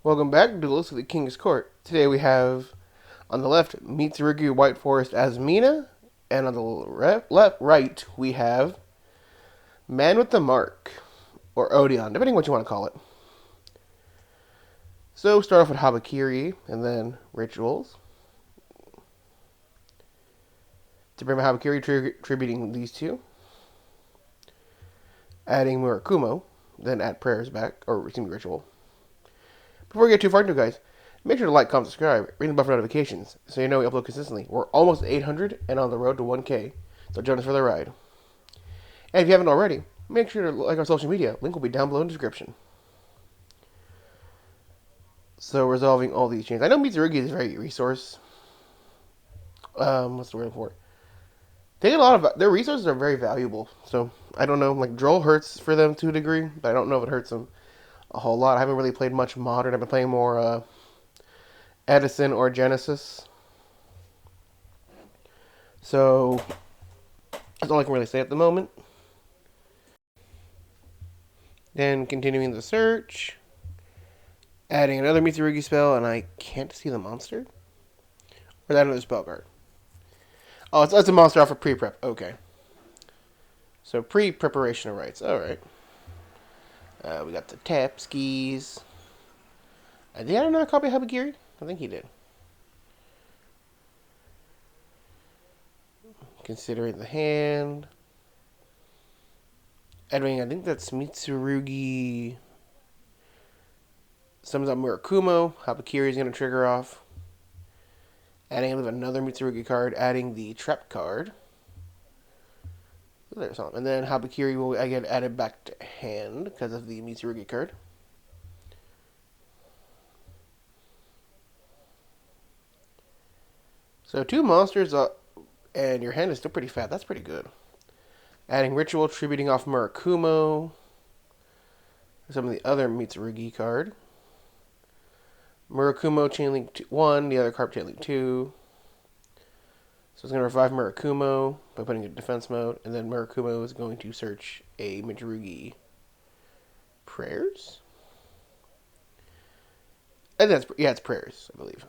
Welcome back to Duels of the King's Court. Today we have, on the left, Mitsurugi White Forest as Mina, and on the right, we have Man with the Mark, or Odion, depending on what you want to call it. So start off with Habakiri, and then Rituals. To bring my Habakiri, tributing these two. Adding Murakumo, then add Prayers back, or excuse me, Ritual. Before we get too far into it, guys, make sure to like, comment, subscribe, ring the bell for notifications so you know we upload consistently. We're almost 800 and on the road to 1K, so join us for the ride. And if you haven't already, make sure to like our social media. Link will be down below in the description. So resolving all these chains. I know Mitsurugi is very resource. What's the word for it? They get a lot of their resources are very valuable. So I don't know. Like Droll hurts for them to a degree, but I don't know if it hurts them a whole lot. I haven't really played much Modern. I've been playing more Edison or Genesis. So that's all I can really say at the moment. Then continuing the search, adding another Mitsurugi spell, and I can't see the monster. Or that another spell card? Oh, it's a monster off of pre-prep. Okay. So pre-preparation of rites. All right. We got the tap skis. Did I not copy Habakiri? I think he did. Considering the hand. Edwin, I think that's Mitsurugi. Summons up Murakumo. Habakiri is going to trigger off. Adding another Mitsurugi card. Adding the trap card. There's something. And then Habakiri will get added back to hand because of the Mitsurugi card. So 2 monsters and your hand is still pretty fat. That's pretty good. Adding Ritual, tributing off Murakumo. Some of the other Mitsurugi card. Murakumo Chainlink 1, the other card Chainlink 2. So it's going to revive Murakumo by putting it in defense mode, and then Murakumo is going to search a Mitsurugi Prayers? And that's, yeah, it's Prayers, I believe.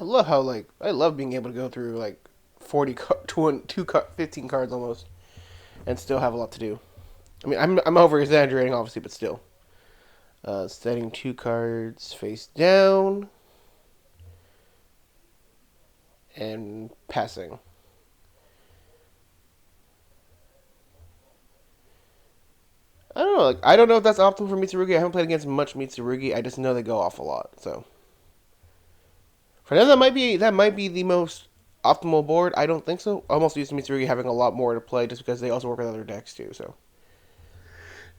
I love how, I love being able to go through, 15 cards almost, and still have a lot to do. I mean, I'm over exaggerating, obviously, but still. Setting 2 cards face down. And passing. I don't know. I don't know if that's optimal for Mitsurugi. I haven't played against much Mitsurugi. I just know they go off a lot. So for them, that might be the most optimal board. I don't think so. I'm also used to Mitsurugi having a lot more to play just because they also work with other decks too. So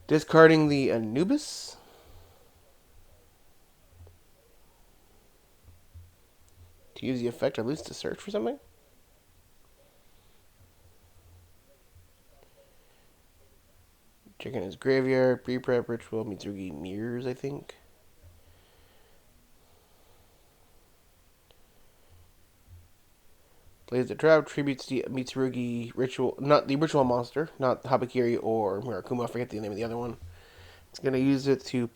discarding the Anubis. To use the effect, or at least to search for something. Checking his graveyard, pre-prep, ritual, Mitsurugi mirrors, I think. Plays the trap, tributes the Mitsurugi ritual, not the ritual monster, not Habakiri or Murakumo, I forget the name of the other one. It's going to use it to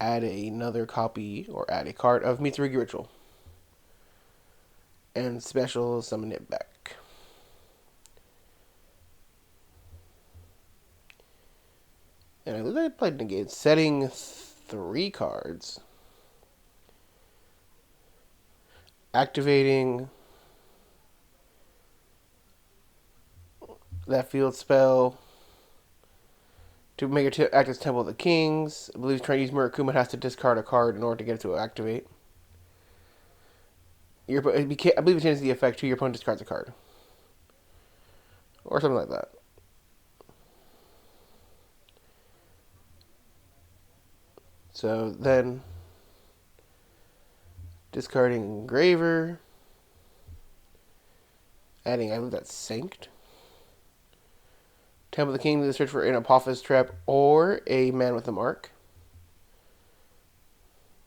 add another copy, or add a card of Mitsurugi ritual. And special summon it back. And I believe I played negate, setting 3 cards. Activating that field spell to make it act as Temple of the Kings. I believe trying to use Murakumo has to discard a card in order to get it to activate. I believe it changes the effect to your opponent discards a card. Or something like that. So then, discarding Engraver. Adding, I believe that's Synced. Temple of the King to search for an Apophis Trap or a Man with a Mark.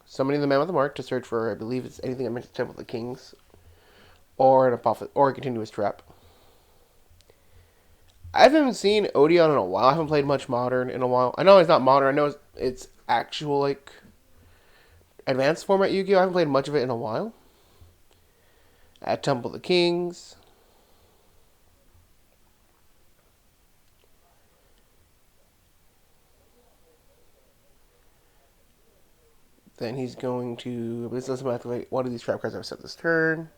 Summoning the Man with a Mark to search for, I believe it's anything that mentions Temple of the Kings. Or an Apophis, or a Continuous Trap. I haven't seen Odion in a while. I haven't played much Modern in a while. I know it's not Modern. I know it's actual, like, advanced format Yu-Gi-Oh! I haven't played much of it in a while. At Temple of the Kings. Then he's going to... This doesn't activate one of these trap cards I've set this turn.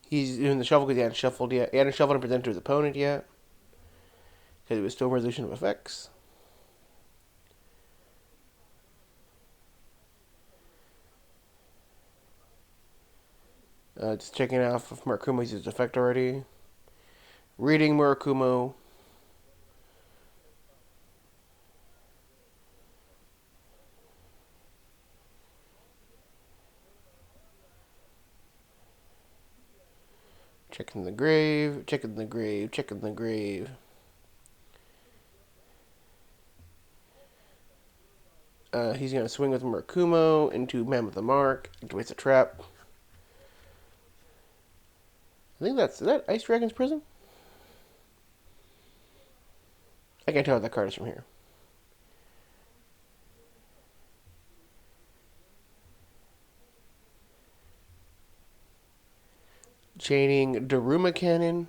He's doing the shuffle because he hadn't shuffled yet. He hadn't shuffled and presented to his opponent yet. Because it was still resolution of effects. Just checking out if Murakumo uses effect already. Reading Murakumo. Checking the grave, checking the grave, checking the grave. He's going to swing with Murakumo into Man with the Mark. Activates a trap. I think is that Ice Dragon's Prison? I can't tell what that card is from here. Chaining Daruma Cannon.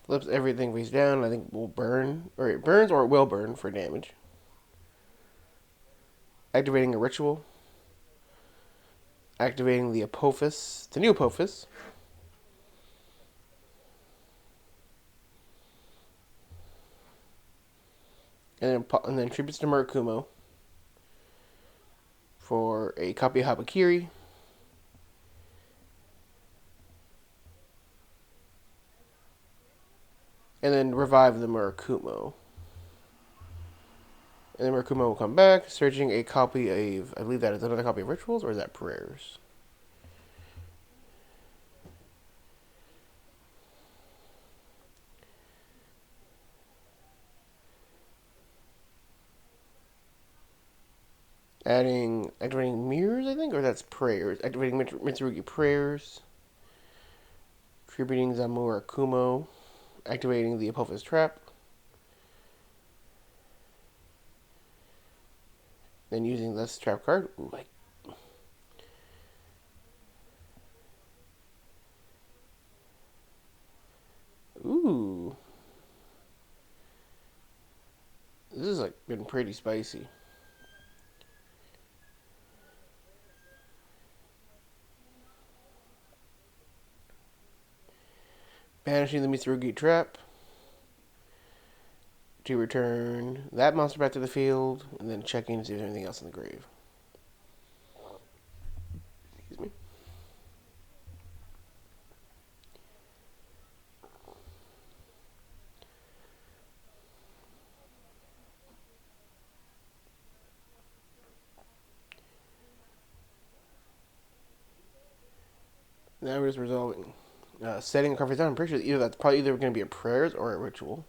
Flips everything face down. I think will burn. Or it burns or it will burn for damage. Activating a ritual. Activating the Apophis. The new Apophis. And then tributes to Murakumo for a copy of Habakiri. And then revive the Murakumo. And then Murakumo will come back, searching a copy of... I believe that is another copy of Rituals, or is that Prayers? Activating Mirrors, I think? Or that's Prayers. Activating Mitsurugi Prayers. Tributing Zamura Kumo. Activating the Apophis Trap. Then using this trap card. Ooh. This is like been pretty spicy. Banishing the Mitsurugi Trap to return that monster back to the field, and then checking to see if there's anything else in the grave. Excuse me. Now we're just resolving. Setting a card face down. I'm pretty sure that's probably either going to be a Prayers or a Ritual.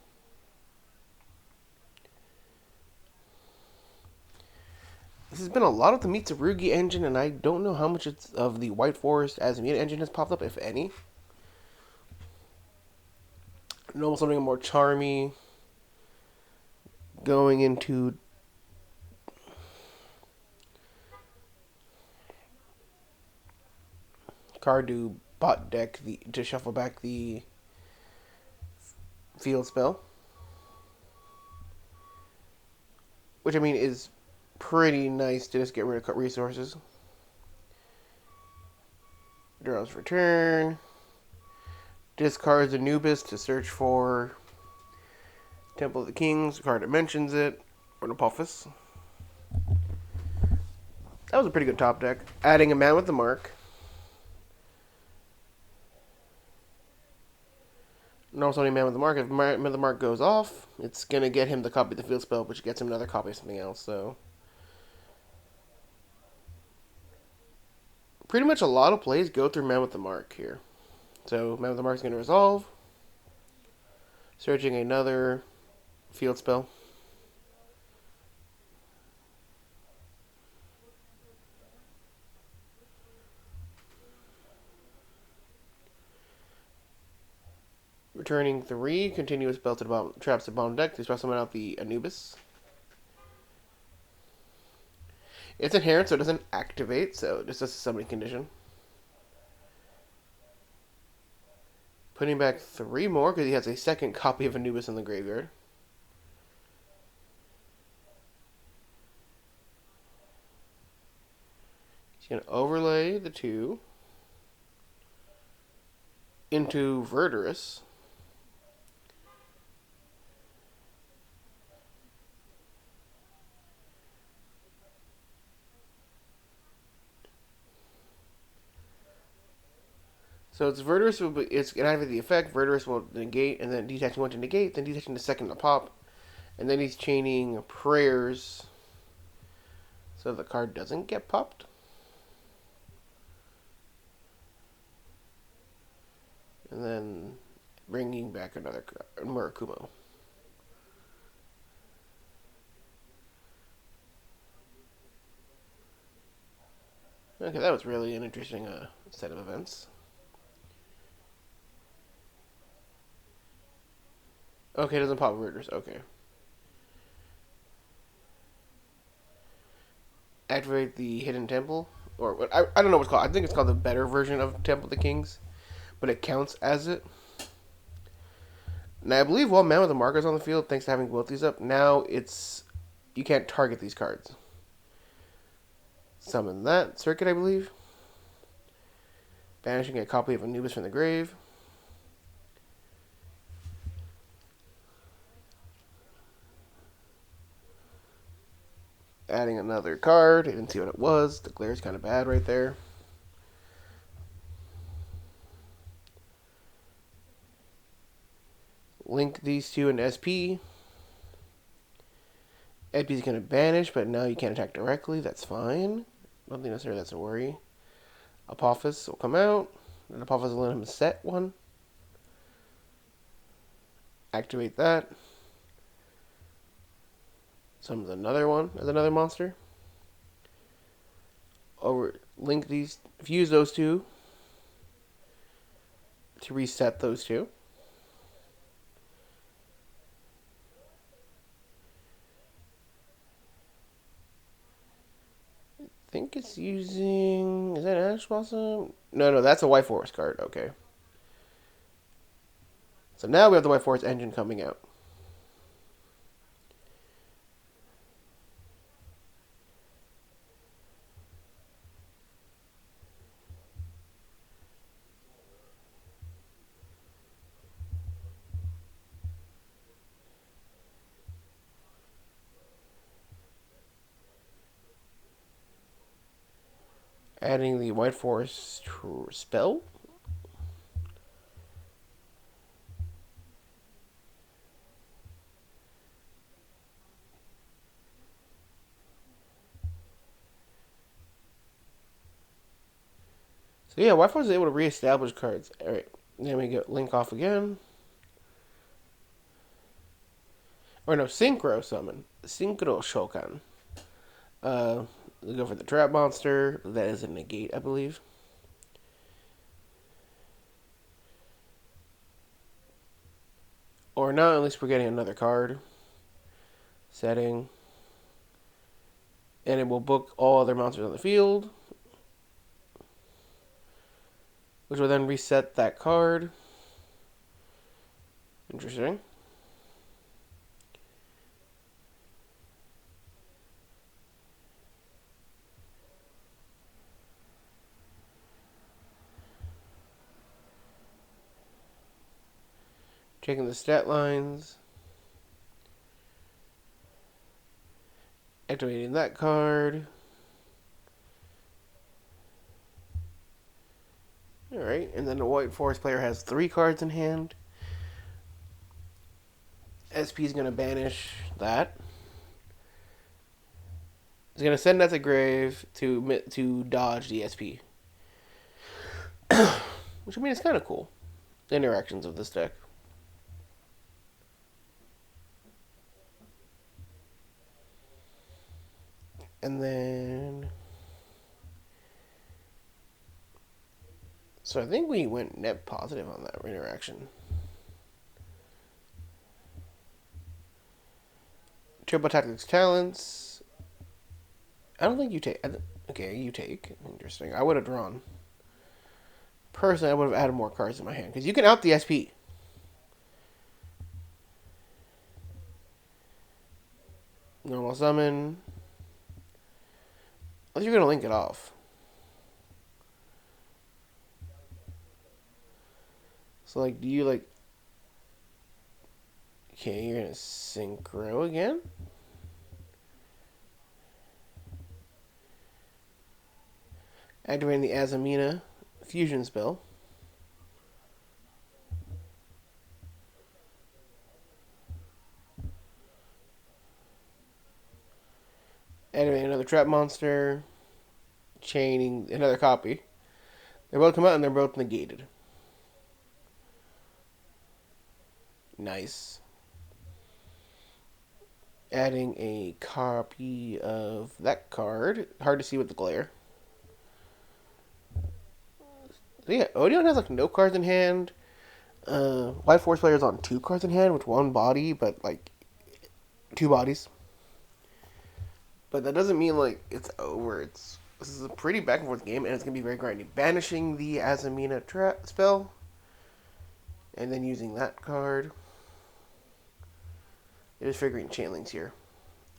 This has been a lot of the Mitsurugi engine, and I don't know how much of the White Forest Azumida engine has popped up, if any. Normal something more charmy. Going into Cardu bot deck to shuffle back the field spell. Which, I mean, is pretty nice to just get rid of resources. Draws return. Discards Anubis to search for Temple of the Kings. The card that mentions it. Or Apophis. That was a pretty good top deck. Adding a Man with the Mark. Normal only Man with the Mark. If Man with the Mark goes off, it's going to get him the copy of the field spell, which gets him another copy of something else. So pretty much a lot of plays go through Man with the Mark here. So Man with the Mark is going to resolve. Searching another field spell. Returning 3 continuous spell to the bottom, traps the bottom deck to spell summon out the Anubis. It's inherent, so it doesn't activate, so just a summoning condition. Putting back 3 more because he has a second copy of Anubis in the graveyard. He's going to overlay the 2 into Verdurous. So it's Verdurous, it's going to have the effect. Verdurous will negate, and then detaching 1 to negate, then detaching the second to pop. And then he's chaining Prayers so the card doesn't get popped. And then bringing back another Murakumo. Okay, that was really an interesting set of events. Okay, it doesn't pop Verdurous. Okay. Activate the Hidden Temple. Or I don't know what's called. I think it's called the better version of Temple of the Kings. But it counts as it. Now, I believe while Man with the Mark is on the field, thanks to having both these up, now it's... You can't target these cards. Summon that circuit, I believe. Banishing a copy of Anubis from the grave. Adding another card. I didn't see what it was. The glare is kind of bad right there. Link these two in SP. SP is going to banish, but now you can't attack directly. That's fine. I don't think necessarily that's a worry. Apophis will come out. And Apophis will let him set 1. Activate that. Summons another one as another monster. Link these, fuse those 2 to reset those 2. I think it's using... Is that Ash Blossom? No, that's a White Forest card. Okay. So now we have the White Forest engine coming out. Adding the White Forest spell. So yeah, White Forest is able to reestablish cards. Alright, then we get Link off again. Or no, Synchro Summon. Synchro Shokan. We go for the Trap Monster. That is a negate, I believe. Or not, at least we're getting another card. Setting. And it will book all other monsters on the field. Which will then reset that card. Interesting. Checking the stat lines. Activating that card. Alright, and then the White Forest player has 3 cards in hand. SP is going to banish that. He's going to send that to grave to dodge the SP. Which, I mean, it's kind of cool. The interactions of this deck. And then... So I think we went net positive on that interaction. Turbo Tactics Talents. I don't think you take... Okay, you take. Interesting. I would have drawn. Personally, I would have added more cards in my hand. Because you can out the SP. Normal summon. Unless you're going to link it off. So, like, do you, like... Okay, you're going to synchro again? Activating the Azamina fusion spell. Activating another trap monster. Chaining another copy. They both come out and they're both negated. Nice. Adding a copy of that card. Hard to see with the glare. So yeah, Odion has like no cards in hand. White Force player's on 2 cards in hand with 1 body, but like 2 bodies. But that doesn't mean like it's over. This is a pretty back and forth game, and it's gonna be very grindy. Banishing the Azamina spell, and then using that card. It is figuring chain links here.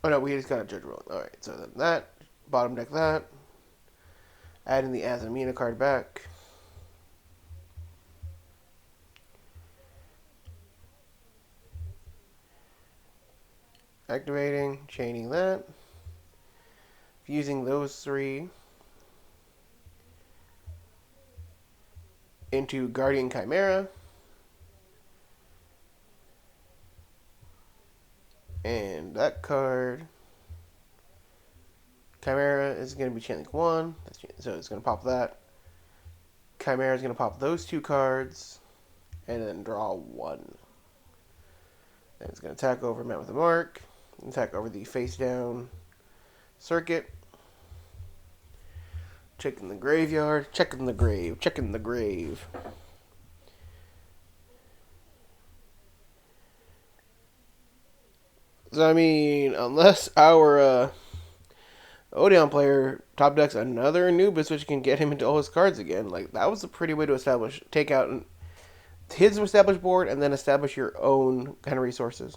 Oh no, we just got a judge rolling. All right, so then that bottom deck that. Adding the Azamina card back. Activating, chaining that. Fusing those 3 into Guardian Chimera. And that card, Chimera, is going to be chain link 1. So it's going to pop that. Chimera is going to pop those 2 cards. And then draw 1. Then it's going to attack over Man with a Mark. Attack over the face down circuit. Checking the graveyard. Checking the grave. Checking the grave. So, I mean, unless our Odion player top decks another Anubis, which can get him into all his cards again, like, that was a pretty way to take out his established board and then establish your own kind of resources.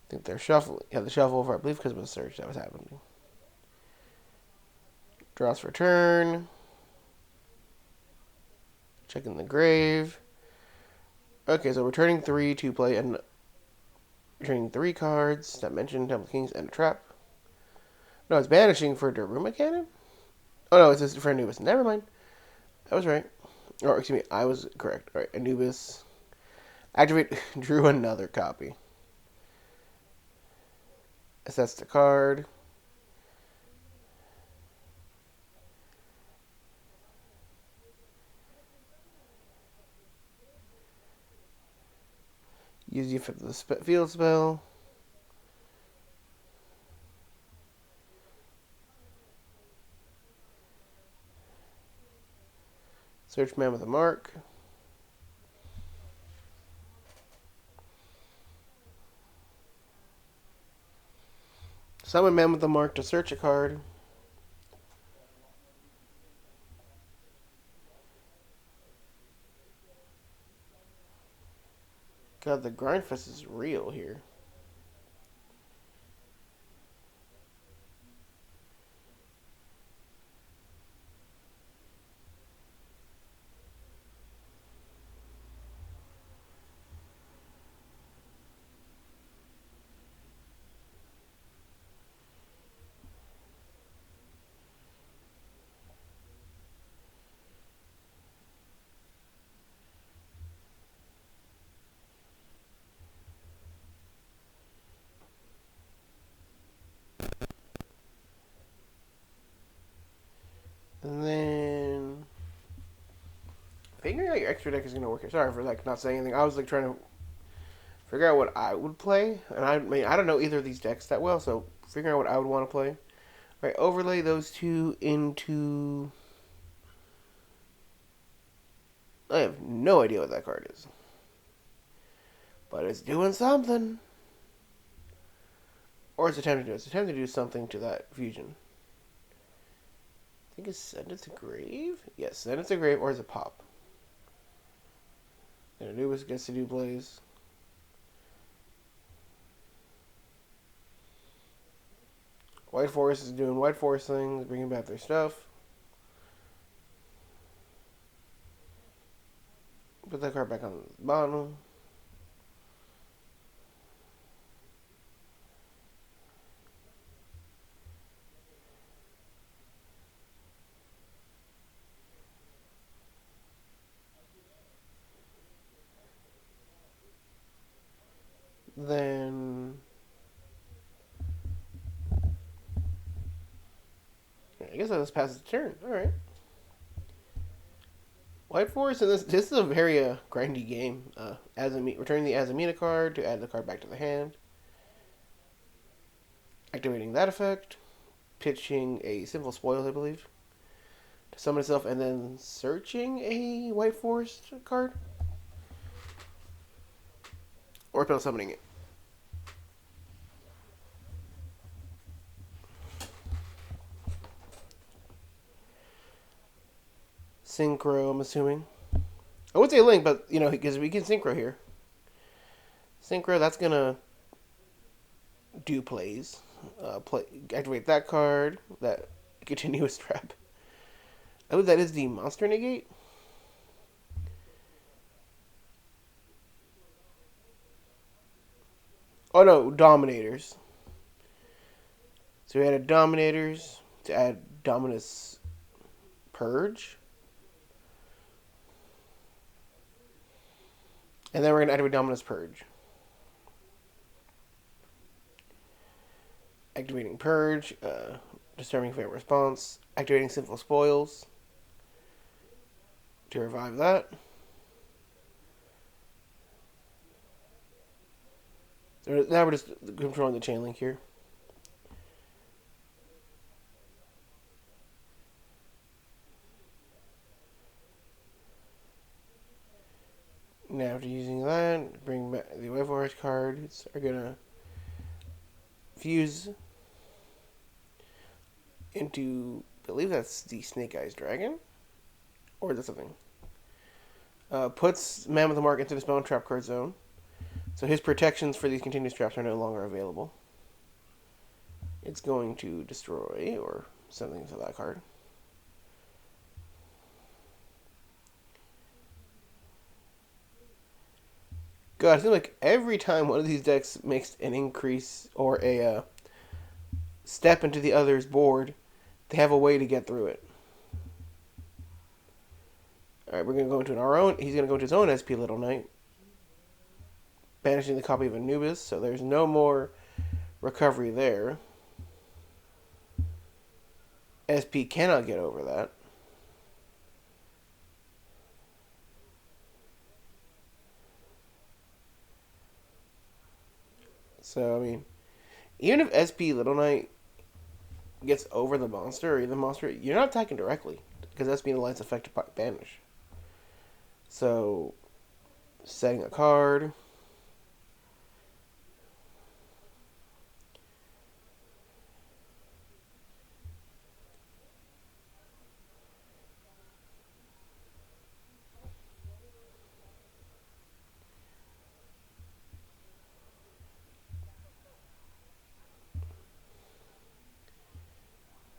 I think they're shuffling. Yeah, the shuffle over, I believe, because of a search that was happening. Draws for turn. Checking the grave. Okay, so returning 3 to play and returning 3 cards that mention Temple Kings and a trap. No, it's banishing for Daruma Cannon? Oh no, it's for Anubis. Never mind. I was right. Or excuse me, I was correct. Alright, Anubis. Activate, drew another copy. Assess the card. Use the effect of the field spell. Search Man with a Mark. Summon Man with a Mark to search a card. God, the Grindfest is real here. And then figuring out your extra deck is gonna work here. Sorry for like not saying anything. I was like trying to figure out what I would play, and I mean I don't know either of these decks that well, so figuring out what I would want to play. All right, overlay those two into. I have no idea what that card is, but it's doing something, or it's attempting to do. It's attempting to do something to that fusion. I think it's send it to grave. Yes, send it to grave, or is it pop? And Anubis gets to do Blaze. White Forest is doing White Forest things, bringing back their stuff. Put that card back on the bottom. Then I guess I'll just pass the turn. All right. White Forest, and this is a very grindy game. Returning the Azamina card to add the card back to the hand. Activating that effect. Pitching a Sinful Spoils, I believe, to summon itself, and then searching a White Forest card. Or spell summoning it. Synchro, I'm assuming. I would say Link, but, because we can Synchro here. Synchro, that's going to do plays. Activate that card, that continuous trap. I believe that is the monster negate. Oh no, Dominators. So we added Dominators to add Dominus Purge. And then we're going to activate Dominus Purge. Activating Purge, disturbing favorite response. Activating Sinful Spoils to revive that. So now we're just controlling the chain link here. Now after using that, bring back the White Forest cards are gonna fuse into, I believe that's the Snake Eyes Dragon, or is that something? Puts Man with the Mark into the spell and trap card zone, so his protections for these continuous traps are no longer available. It's going to destroy or something to that card. God, I feel like every time one of these decks makes an increase or a step into the other's board, they have a way to get through it. Alright, we're going to go into our own. He's going to go into his own SP Little Knight. Banishing the copy of Anubis, so there's no more recovery there. SP cannot get over that. So, I mean, even if SP Little Knight gets over the monster, or the monster, you're not attacking directly, because SP and the light's affected by banish. So, setting a card.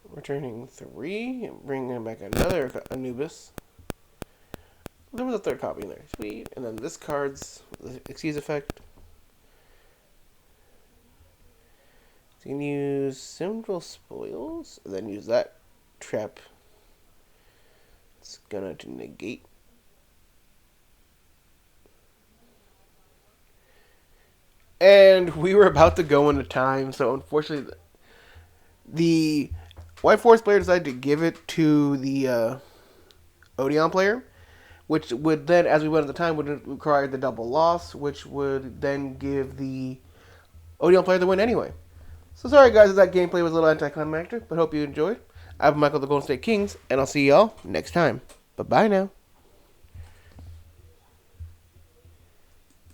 Returning 3, bringing back another Anubis. There was a third copy in there. Sweet. And then this card's Excuse effect. So you can use Sinful Spoils, and then use that trap. It's gonna to negate. And we were about to go into time, so unfortunately, the White Forest player decided to give it to the Odion player, which would then, as we went at the time, would require the double loss, which would then give the Odion player the win anyway. So sorry guys if that gameplay was a little anticlimactic, but hope you enjoyed. I'm Michael the Golden State Kings, and I'll see y'all next time. Bye-bye now.